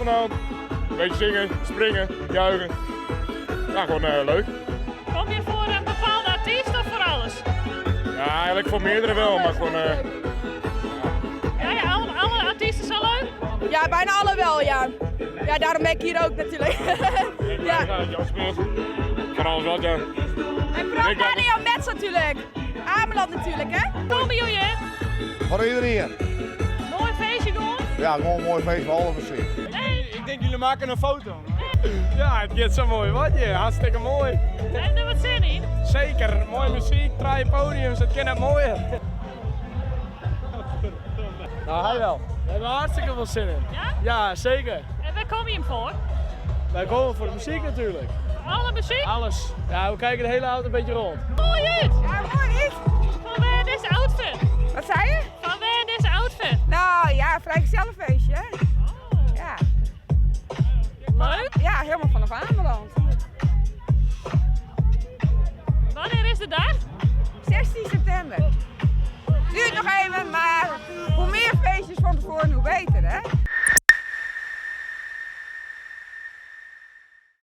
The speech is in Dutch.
vanavond. Een beetje zingen, springen, juichen. Ja, gewoon leuk. Kom je voor een bepaalde artiest of voor alles? Ja, eigenlijk voor meerdere wel, maar gewoon... Ja, alle artiesten zijn leuk? Ja, bijna alle wel, ja. Ja, daarom ben ik hier ook natuurlijk. Ja, Jan speelt. Van alles wat, ja. En vooral bijna jouw Mets natuurlijk. Ameland natuurlijk, hè? Kom bij jullie, hè? Voor iedereen. Mooi feestje gewoon? Ja, gewoon een mooi feest voor alle muziek. Ik denk jullie maken een foto. Ja, het gaat zo mooi, wat je? Hartstikke mooi. Heb je er wat zin in? Zeker, mooie muziek, draaien podiums, het kan het mooier. Nou, hij wel. We hebben hartstikke veel zin in. Ja? Ja, zeker. En waar kom je hem voor? Wij komen voor de muziek natuurlijk. Alle muziek? Alles. Ja, we kijken de hele auto een beetje rond. Mooi uit! Ja, mooi niet? Van waar deze outfit? Wat zei je? Van waar deze outfit? Nou ja, vrijgezellenfeestje, hè? Oh. Ja. Leuk? Ja, helemaal vanaf Ameland. Wanneer is de dag? 16 september. Duurt nog even, maar